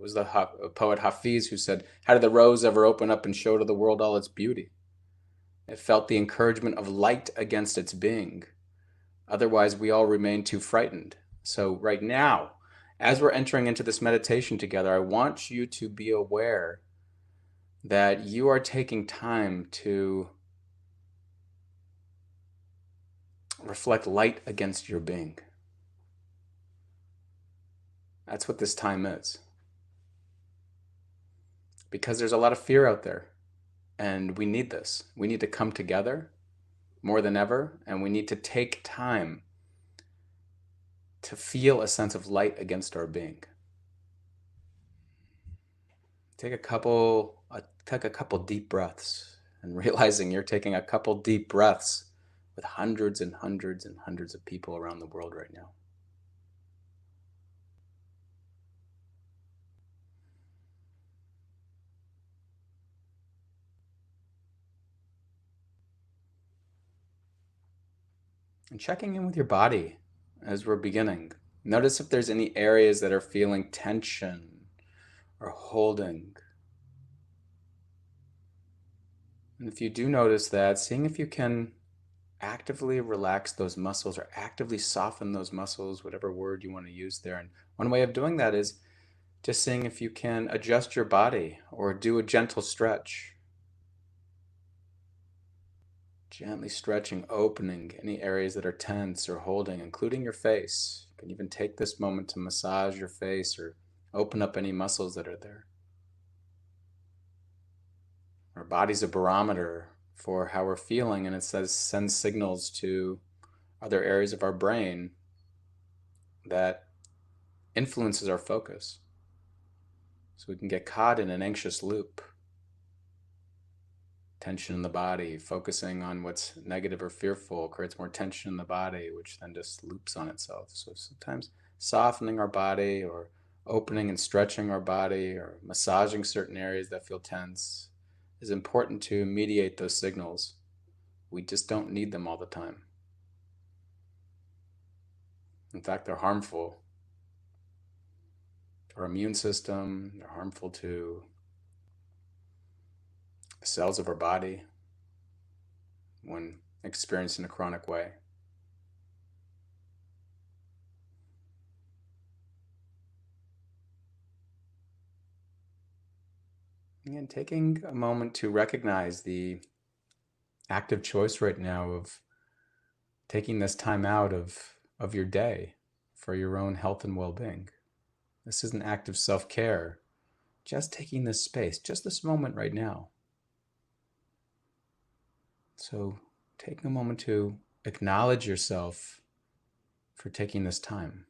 was the poet Hafiz who said, "How did the rose ever open up and show to the world all its beauty? It felt the encouragement of light against its being. Otherwise, we all remain too frightened." So, right now, as we're entering into this meditation together, I want you to be aware that you are taking time to reflect light against your being. That's what this time is. Because there's a lot of fear out there, and we need this. We need to come together more than ever, and we need to take time to feel a sense of light against our being. Take a couple deep breaths, and realizing you're taking a couple deep breaths with hundreds and hundreds and hundreds of people around the world right now. And checking in with your body as we're beginning. Notice if there's any areas that are feeling tension or holding. And if you do notice that, seeing if you can actively relax those muscles or actively soften those muscles, whatever word you want to use there. And one way of doing that is just seeing if you can adjust your body or do a gentle stretch. Gently stretching, opening any areas that are tense or holding, including your face. You can even take this moment to massage your face or open up any muscles that are there. Our body's a barometer for how we're feeling, and it sends signals to other areas of our brain that influences our focus. So we can get caught in an anxious loop. Tension in the body, focusing on what's negative or fearful creates more tension in the body, which then just loops on itself. So sometimes softening our body or opening and stretching our body or massaging certain areas that feel tense is important to mediate those signals. We just don't need them all the time. In fact, they're harmful to our immune system, they're harmful to the cells of our body when experienced in a chronic way. And taking a moment to recognize the active choice right now of taking this time out of your day for your own health and well-being. This is an act of self-care, just taking this space, just this moment right now. So taking a moment to acknowledge yourself for taking this time.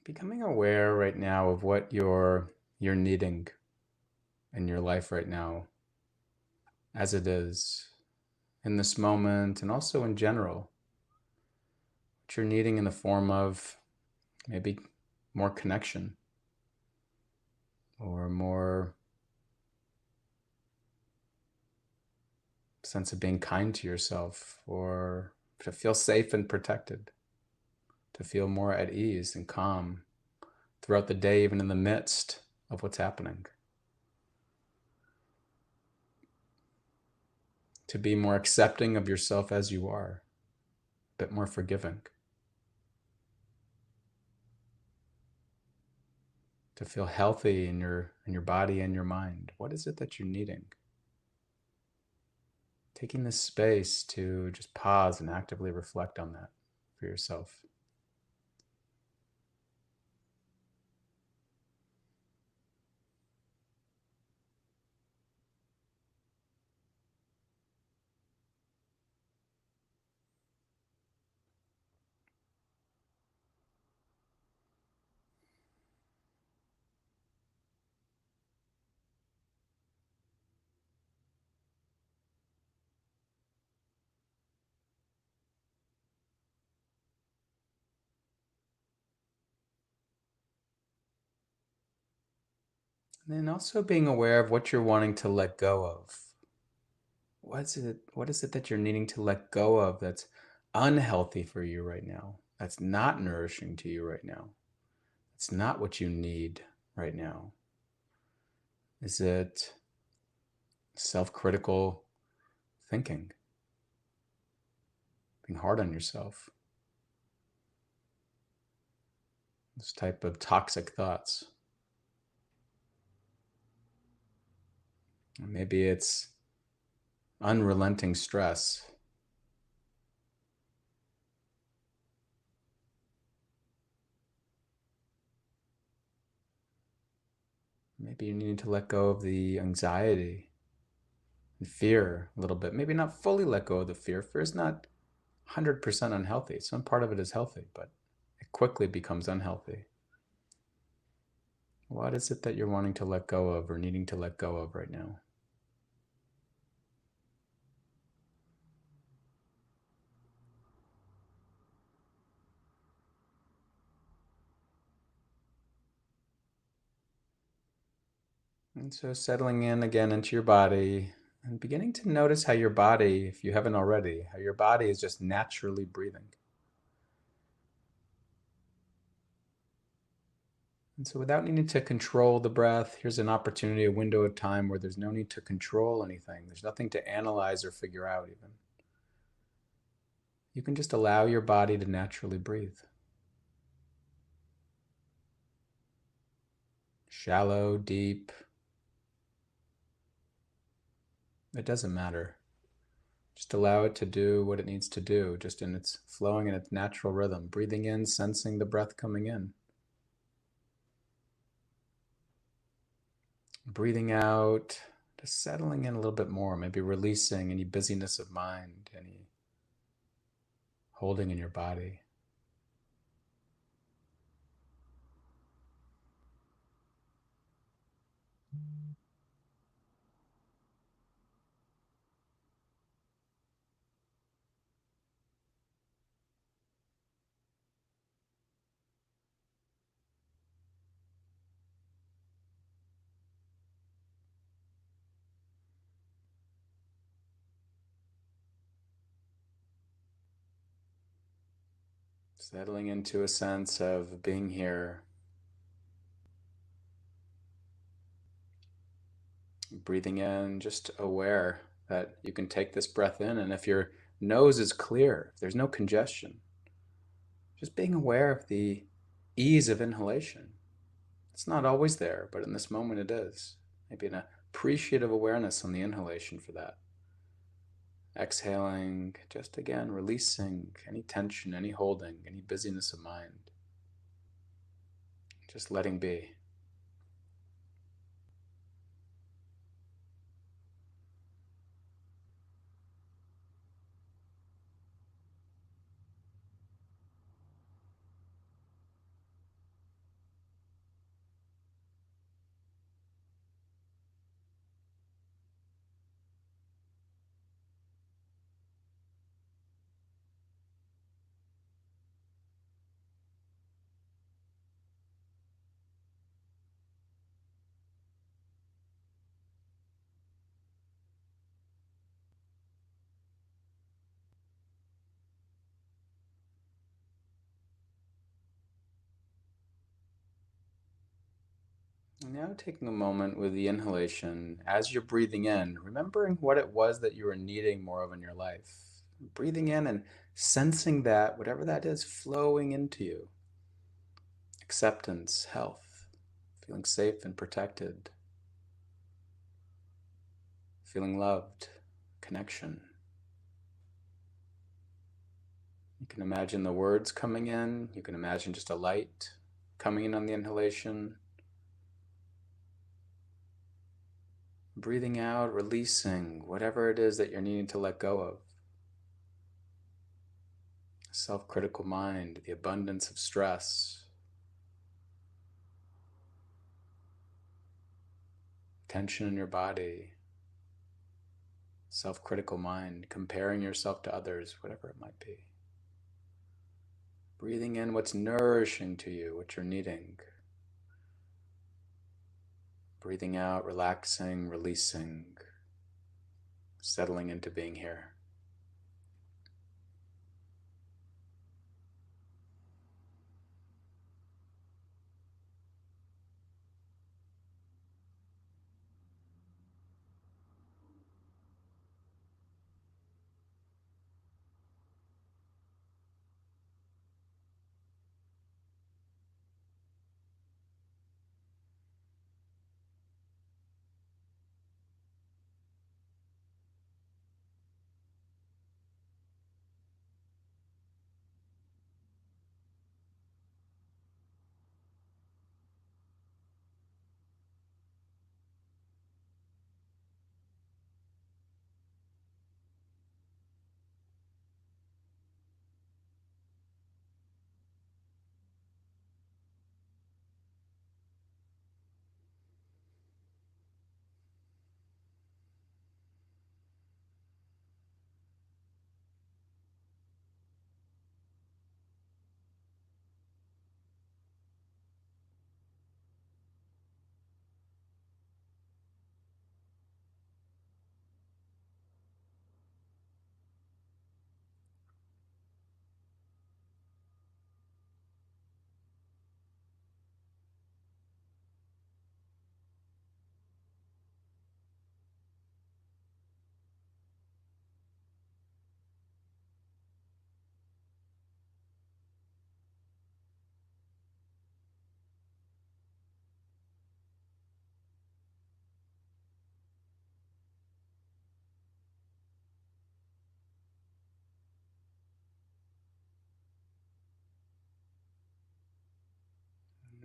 Becoming aware right now of what you're needing in your life right now, as it is in this moment and also in general. What you're needing in the form of maybe more connection or more sense of being kind to yourself, or to feel safe and protected, to feel more at ease and calm throughout the day, even in the midst of what's happening. To be more accepting of yourself as you are, a bit more forgiving. To feel healthy in your body and your mind. What is it that you're needing? Taking this space to just pause and actively reflect on that for yourself. And then also being aware of what you're wanting to let go of. What is it that you're needing to let go of that's unhealthy for you right now? That's not nourishing to you right now. It's not what you need right now. Is it self-critical thinking? Being hard on yourself? This type of toxic thoughts? Maybe it's unrelenting stress. Maybe you need to let go of the anxiety and fear a little bit. Maybe not fully let go of the fear. Fear is not 100% unhealthy. Some part of it is healthy, but it quickly becomes unhealthy. What is it that you're wanting to let go of or needing to let go of right now? And so settling in again into your body and beginning to notice how your body, if you haven't already, how your body is just naturally breathing. And so without needing to control the breath, here's an opportunity, a window of time where there's no need to control anything. There's nothing to analyze or figure out even. You can just allow your body to naturally breathe. Shallow, deep, it doesn't matter. Just allow it to do what it needs to do, just in its flowing in its natural rhythm. Breathing in, sensing the breath coming in. Breathing out, just settling in a little bit more, maybe releasing any busyness of mind, any holding in your body. Settling into a sense of being here, breathing in, just aware that you can take this breath in, and if your nose is clear, if there's no congestion, just being aware of the ease of inhalation. It's not always there, but in this moment it is. Maybe an appreciative awareness on the inhalation for that. Exhaling, just again releasing any tension, any holding, any busyness of mind. Just letting be. Now taking a moment with the inhalation, as you're breathing in, remembering what it was that you were needing more of in your life. Breathing in and sensing that, whatever that is, flowing into you. Acceptance, health, feeling safe and protected, feeling loved, connection. You can imagine the words coming in. You can imagine just a light coming in on the inhalation. Breathing out, releasing whatever it is that you're needing to let go of. Self-critical mind, the abundance of stress, tension in your body, self-critical mind, comparing yourself to others, whatever it might be. Breathing in what's nourishing to you, what you're needing. Breathing out, relaxing, releasing, settling into being here.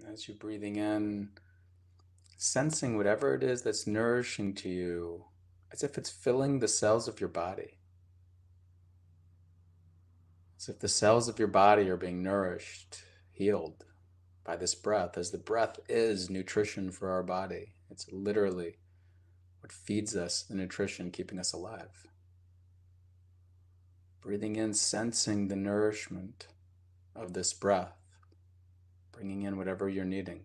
As you're breathing in, sensing whatever it is that's nourishing to you as if it's filling the cells of your body. As if the cells of your body are being nourished, healed by this breath, as the breath is nutrition for our body. It's literally what feeds us, the nutrition keeping us alive. Breathing in, sensing the nourishment of this breath, bringing in whatever you're needing.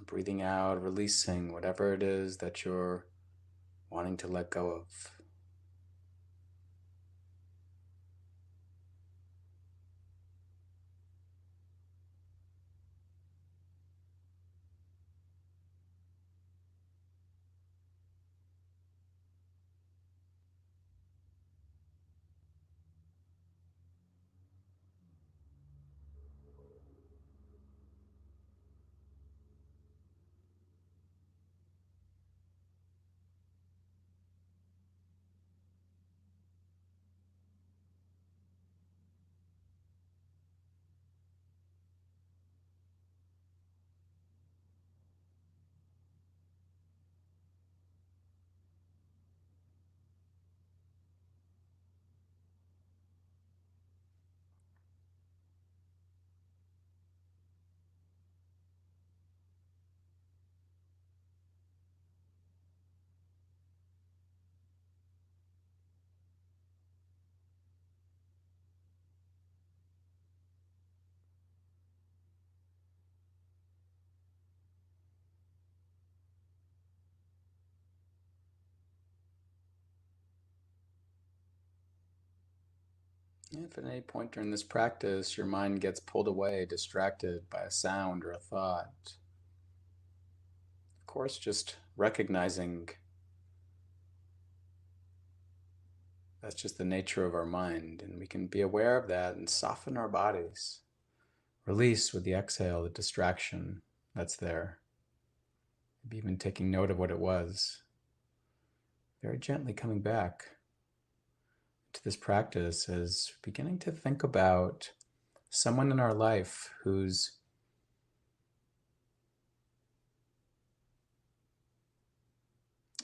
Breathing out, releasing whatever it is that you're wanting to let go of. If at any point during this practice your mind gets pulled away, distracted by a sound or a thought, of course, just recognizing that's just the nature of our mind, and we can be aware of that and soften our bodies. Release with the exhale the distraction that's there. Maybe even taking note of what it was. Very gently coming back to this practice as beginning to think about someone in our life who's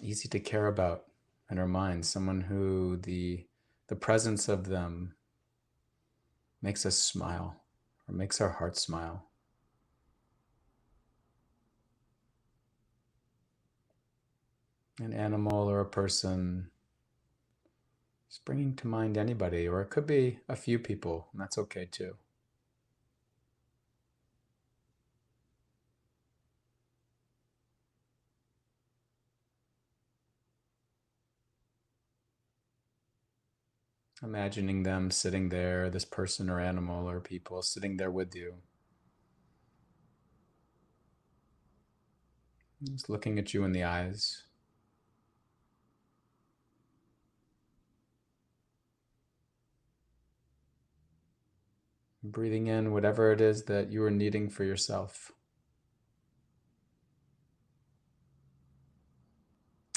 easy to care about in our mind, someone who the presence of them makes us smile or makes our hearts smile. An animal or a person, just bringing to mind anybody, or it could be a few people, and that's okay too. Imagining them sitting there, this person or animal or people sitting there with you, just looking at you in the eyes. Breathing in whatever it is that you are needing for yourself.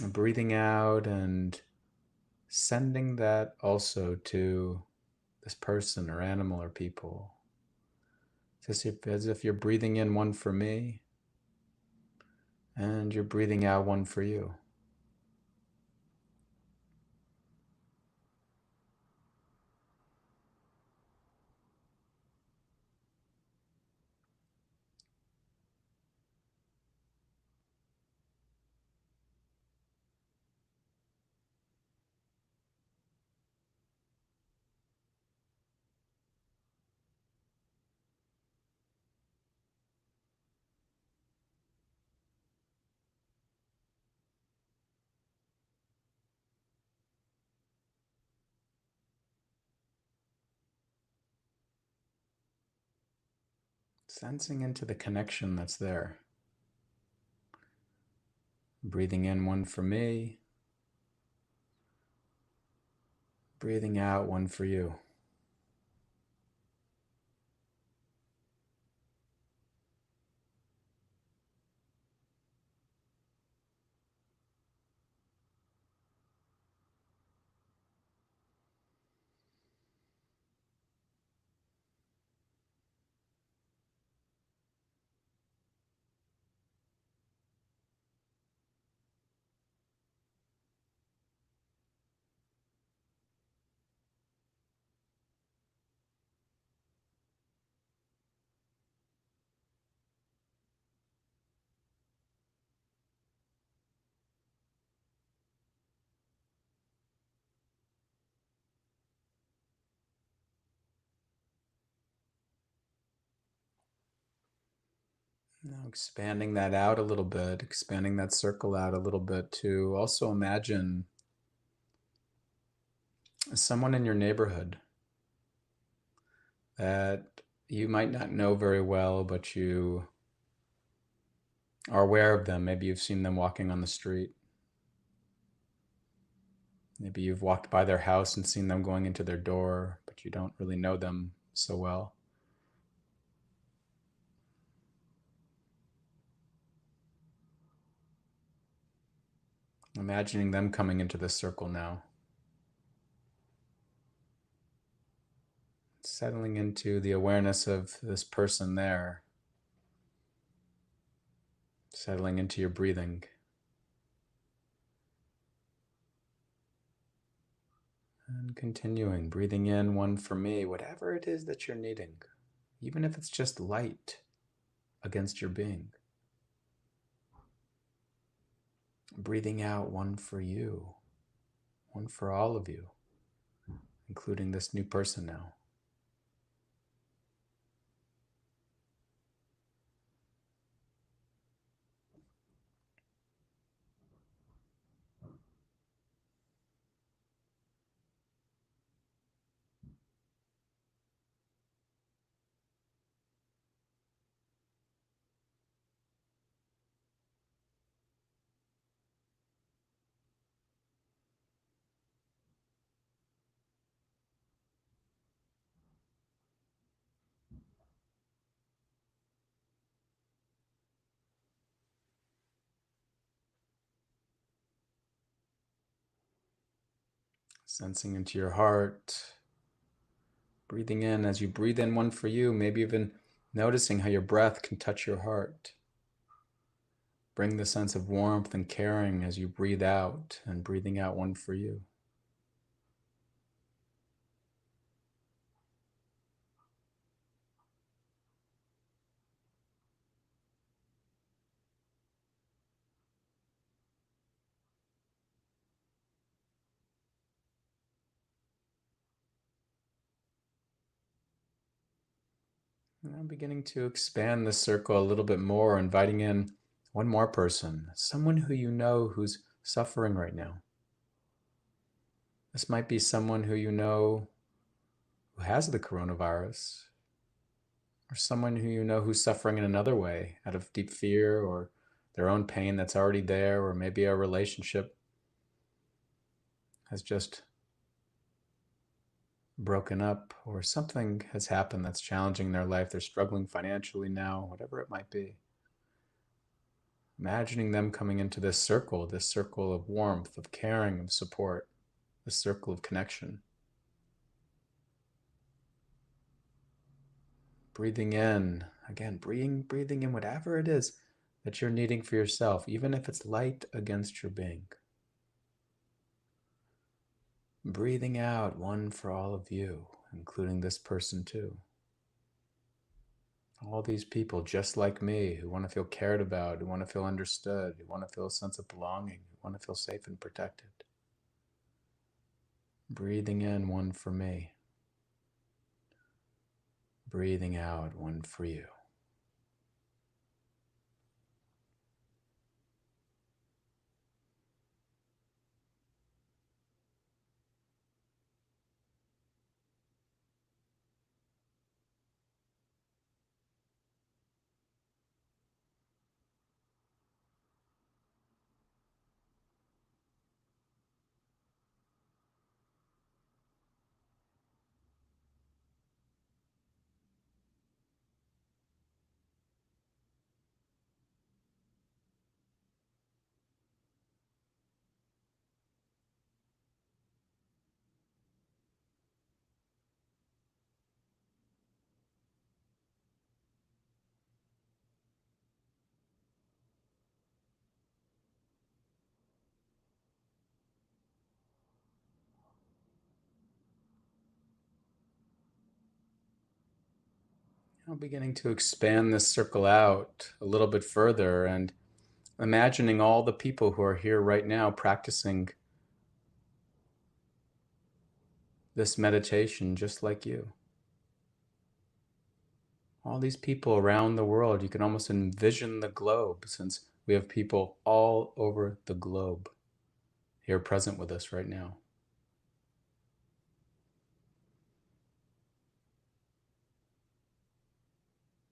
And breathing out and sending that also to this person or animal or people. As if you're breathing in one for me and you're breathing out one for you. Sensing into the connection that's there. Breathing in one for me, breathing out one for you. Now expanding that out a little bit, expanding that circle out a little bit to also imagine someone in your neighborhood that you might not know very well, but you are aware of them. Maybe you've seen them walking on the street. Maybe you've walked by their house and seen them going into their door, but you don't really know them so well. Imagining them coming into this circle now. Settling into the awareness of this person there. Settling into your breathing. And continuing, breathing in one for me, whatever it is that you're needing, even if it's just light against your being. Breathing out one for you, one for all of you, including this new person now. Sensing into your heart, breathing in. As you breathe in one for you, maybe even noticing how your breath can touch your heart. Bring the sense of warmth and caring as you breathe out, and breathing out one for you. Now beginning to expand the circle a little bit more, inviting in one more person, someone who you know who's suffering right now. This might be someone who you know who has the coronavirus, or someone who you know who's suffering in another way out of deep fear or their own pain that's already there, or maybe a relationship has just broken up, or something has happened that's challenging their life. They're struggling financially now, whatever it might be. Imagining them coming into this circle of warmth, of caring, of support, this circle of connection. Breathing in, again, breathing in whatever it is that you're needing for yourself, even if it's light against your being. Breathing out, one for all of you, including this person too. All these people just like me who want to feel cared about, who want to feel understood, who want to feel a sense of belonging, who want to feel safe and protected. Breathing in, one for me. Breathing out, one for you. Now beginning to expand this circle out a little bit further and imagining all the people who are here right now practicing this meditation just like you. All these people around the world, you can almost envision the globe, since we have people all over the globe here present with us right now.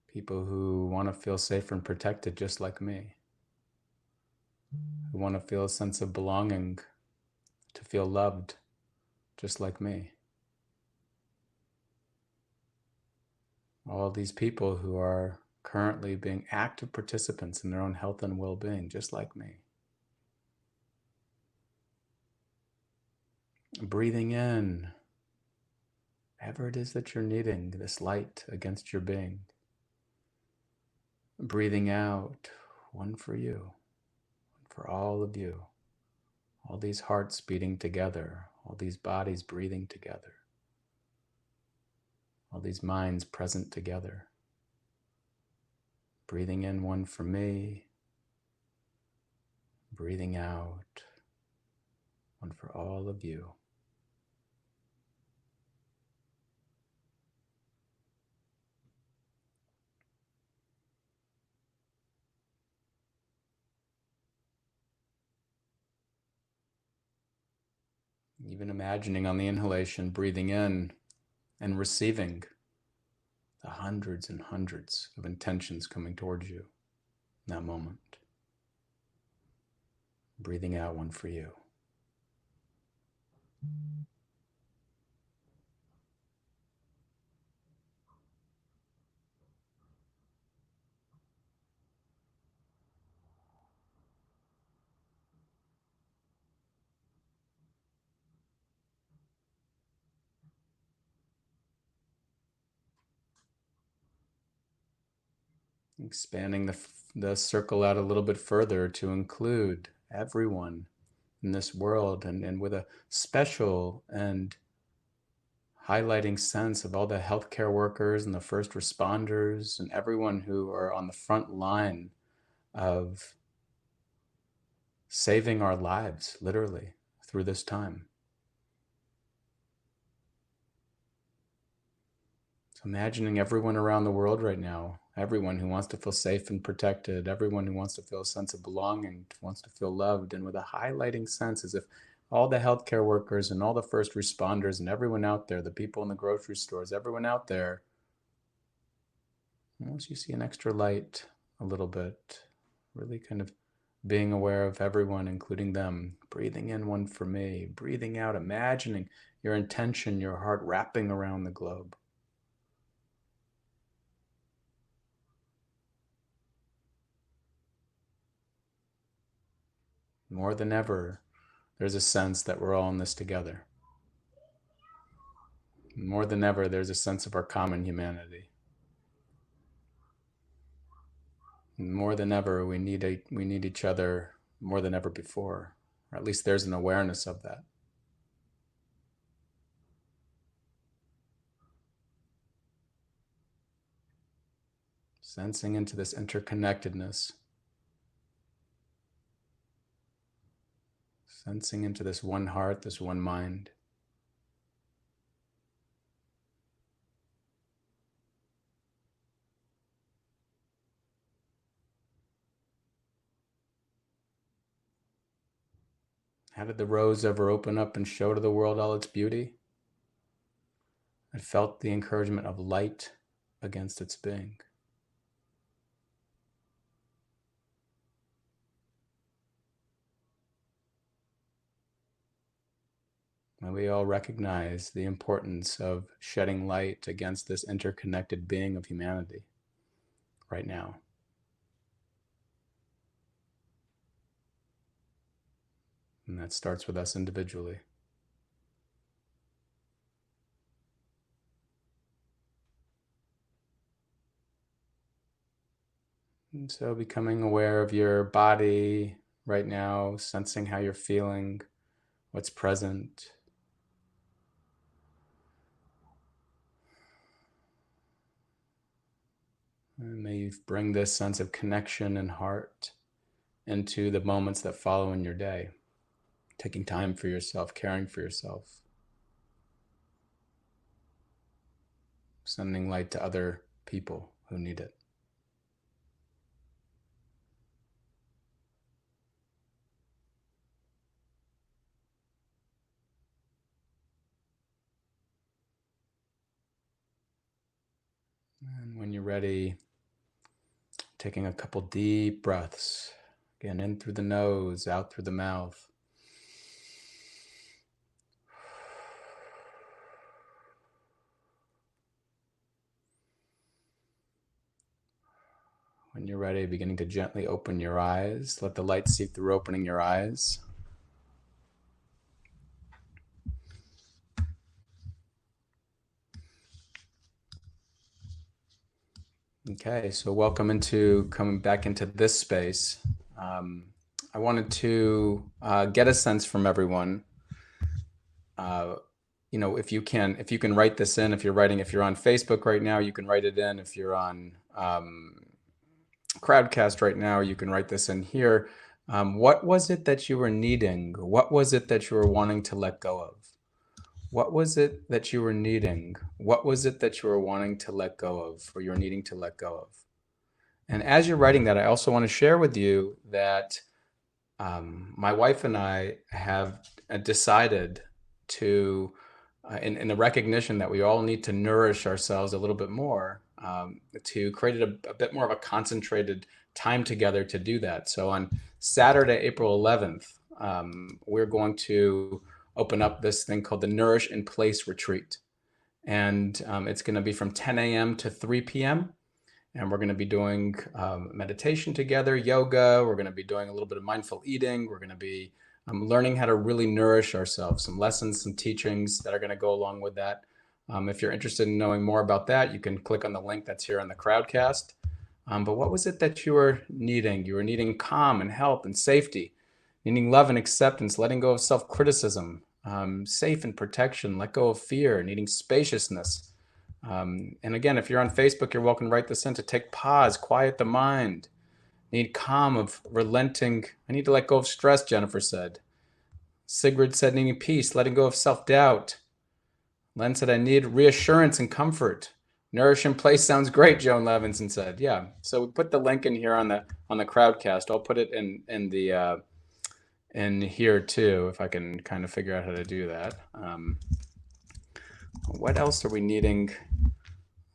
People who want to feel safe and protected just like me, who want to feel a sense of belonging, to feel loved just like me. All these people who are currently being active participants in their own health and well-being just like me. Breathing in, whatever it is that you're needing, this light against your being. Breathing out, one for you, one for all of you. All these hearts beating together, all these bodies breathing together, all these minds present together. Breathing in, one for me. Breathing out, one for all of you. Even imagining on the inhalation, breathing in and receiving the hundreds and hundreds of intentions coming towards you in that moment. Breathing out, one for you. Expanding the circle out a little bit further to include everyone in this world, and with a special and highlighting sense of all the healthcare workers and the first responders and everyone who are on the front line of saving our lives, literally, through this time. So imagining everyone around the world right now, everyone who wants to feel safe and protected, everyone who wants to feel a sense of belonging, wants to feel loved, and with a highlighting sense as if all the healthcare workers and all the first responders and everyone out there, the people in the grocery stores, everyone out there, once you see an extra light a little bit, really kind of being aware of everyone, including them, breathing in one for me, breathing out, imagining your intention, your heart wrapping around the globe. More than ever, there's a sense that we're all in this together. More than ever, there's a sense of our common humanity. More than ever, we need each other more than ever before, or at least there's an awareness of that. Sensing into this interconnectedness, sensing into this one heart, this one mind. How did the rose ever open up and show to the world all its beauty? It felt the encouragement of light against its being. And we all recognize the importance of shedding light against this interconnected being of humanity right now. And that starts with us individually. And so becoming aware of your body right now, sensing how you're feeling, what's present. And may you bring this sense of connection and heart into the moments that follow in your day. Taking time for yourself, caring for yourself. Sending light to other people who need it. And when you're ready, taking a couple deep breaths. Again, in through the nose, out through the mouth. When you're ready, beginning to gently open your eyes. Let the light seep through opening your eyes. Okay, so welcome coming back into this space. I wanted to get a sense from everyone. If you can write this in, if you're on Facebook right now, you can write it in. If you're on Crowdcast right now, you can write this in here. What was it that you were needing? What was it that you were wanting to let go of? What was it that you were needing? What was it that you were wanting to let go of, or you're needing to let go of? And as you're writing that, I also want to share with you that my wife and I have decided to, in the recognition that we all need to nourish ourselves a little bit more, to create a bit more of a concentrated time together to do that. So on Saturday, April 11th, we're going to open up this thing called the Nourish in Place Retreat. And it's going to be from 10 a.m. to 3 p.m. And we're going to be doing meditation together, yoga. We're going to be doing a little bit of mindful eating. We're going to be learning how to really nourish ourselves, some lessons, some teachings that are going to go along with that. If you're interested in knowing more about that, you can click on the link that's here on the Crowdcast. But what was it that you were needing? You were needing calm and health and safety, needing love and acceptance, letting go of self-criticism, safe and protection, let go of fear, needing spaciousness. And again, if you're on Facebook, you're welcome to write this in, to take pause, quiet the mind, need calm of relenting. I need to let go of stress, Jennifer said. Sigrid said needing peace, letting go of self-doubt. Len said I need reassurance and comfort. Nourish in Place sounds great, Joan Levinson said. Yeah, so we put the link in here on the Crowdcast. I'll put it in in here too, if I can kind of figure out how to do that. What else are we needing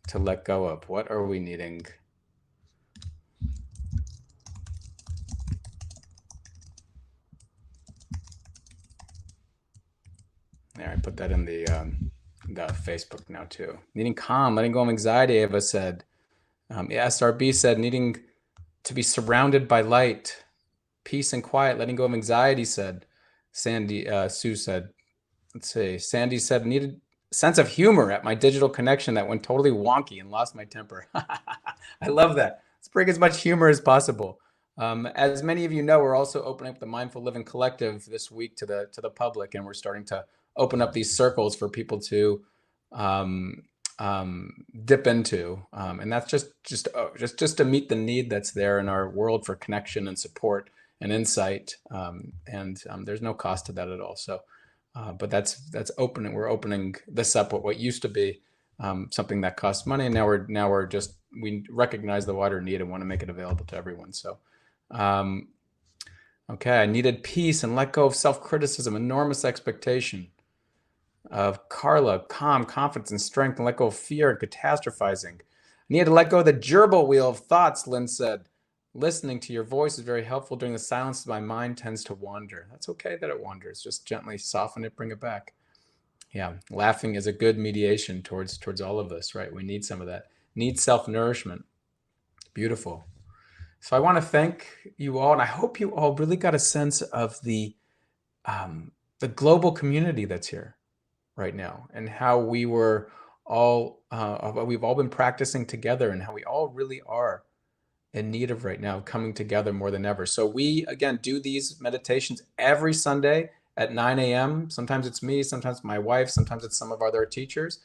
to let go of? What are we needing? There, I put that in the Facebook now too. Needing calm, letting go of anxiety, Ava said. SRB said needing to be surrounded by light, peace and quiet, letting go of anxiety, said. Sue said. Let's see. Sandy said needed sense of humor at my digital connection that went totally wonky and lost my temper. I love that. Let's bring as much humor as possible. As many of you know, we're also opening up the Mindful Living Collective this week to the public, and we're starting to open up these circles for people to um, dip into, and that's just to meet the need that's there in our world for connection and support and insight, and there's no cost to that at all. So. But that's open. We're opening this up. What used to be something that costs money, and now we recognize the wider need and want to make it available to everyone. So, okay, I needed peace and let go of self-criticism, enormous expectation. Of Carla, calm, confidence, and strength, and let go of fear and catastrophizing. I needed to let go of the gerbil wheel of thoughts. Lynn said. Listening to your voice is very helpful during the silence. My mind tends to wander. That's okay that it wanders. Just gently soften it, bring it back. Yeah, laughing is a good mediation towards all of this, right? We need some of that. Need self-nourishment. Beautiful. So I want to thank you all, and I hope you all really got a sense of the global community that's here right now, and how we've all been practicing together, and how we all really are in need of right now, coming together more than ever. So we, again, do these meditations every Sunday at 9 a.m. Sometimes it's me, sometimes my wife, sometimes it's some of our other teachers.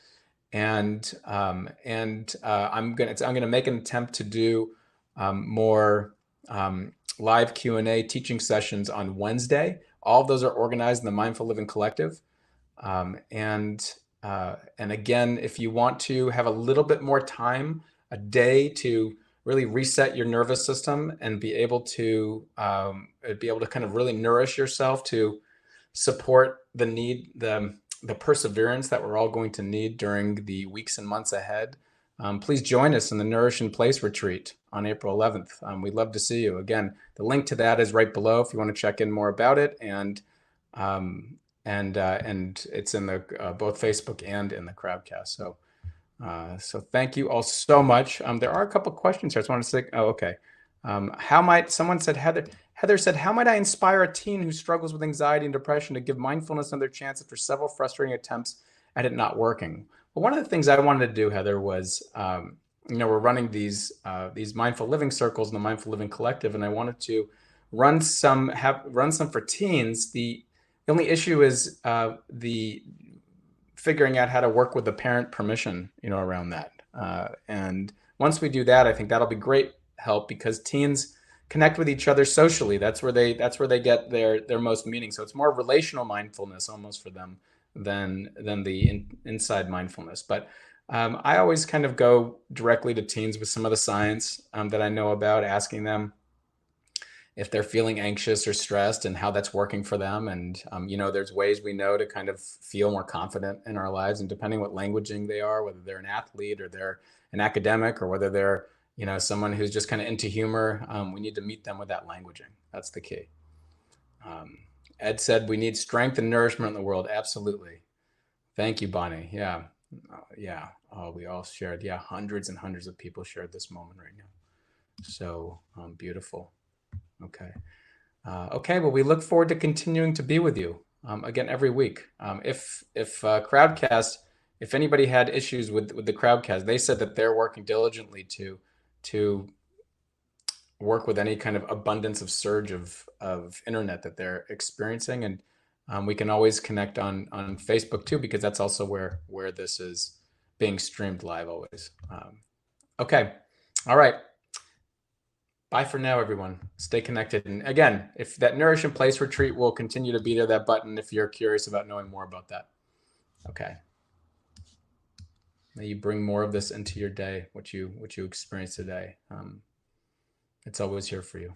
And I'm gonna make an attempt to do more live Q&A teaching sessions on Wednesday. All of those are organized in the Mindful Living Collective. And again, if you want to have a little bit more time a day to really reset your nervous system and be able to kind of really nourish yourself to support the perseverance that we're all going to need during the weeks and months ahead, please join us in the Nourish in Place retreat on April 11th. We'd love to see you. Again, the link to that is right below if you want to check in more about it, and it's in the both Facebook and in the Crowdcast. So thank you all so much. There are a couple questions here. I just want to say, okay. Someone said, Heather said, how might I inspire a teen who struggles with anxiety and depression to give mindfulness another chance after several frustrating attempts at it not working? Well, one of the things I wanted to do, Heather, was, we're running these mindful living circles in the Mindful Living Collective, and I wanted to run some for teens. The only issue is the figuring out how to work with the parent permission, around that. And once we do that, I think that'll be great help, because teens connect with each other socially. That's where they get their most meaning. So it's more relational mindfulness almost for them than the inside mindfulness. But I always kind of go directly to teens with some of the science that I know about, asking them if they're feeling anxious or stressed and how that's working for them. And, there's ways we know to kind of feel more confident in our lives. And depending what languaging they are, whether they're an athlete or they're an academic, or whether they're, someone who's just kind of into humor, we need to meet them with that languaging. That's the key. Ed said, we need strength and nourishment in the world. Absolutely. Thank you, Bonnie. Yeah. Yeah. Oh, we all shared. Yeah. Hundreds and hundreds of people shared this moment right now. So beautiful. Okay. Okay. Well, we look forward to continuing to be with you again every week. If Crowdcast, if anybody had issues with the Crowdcast, they said that they're working diligently to work with any kind of abundance of surge of internet that they're experiencing, and we can always connect on Facebook too, because that's also where this is being streamed live always. Okay. All right. Bye for now, everyone. Stay connected. And again, if that Nourish in Place retreat will continue to be there, that button, if you're curious about knowing more about that. Okay. May you bring more of this into your day, what you experience today. It's always here for you.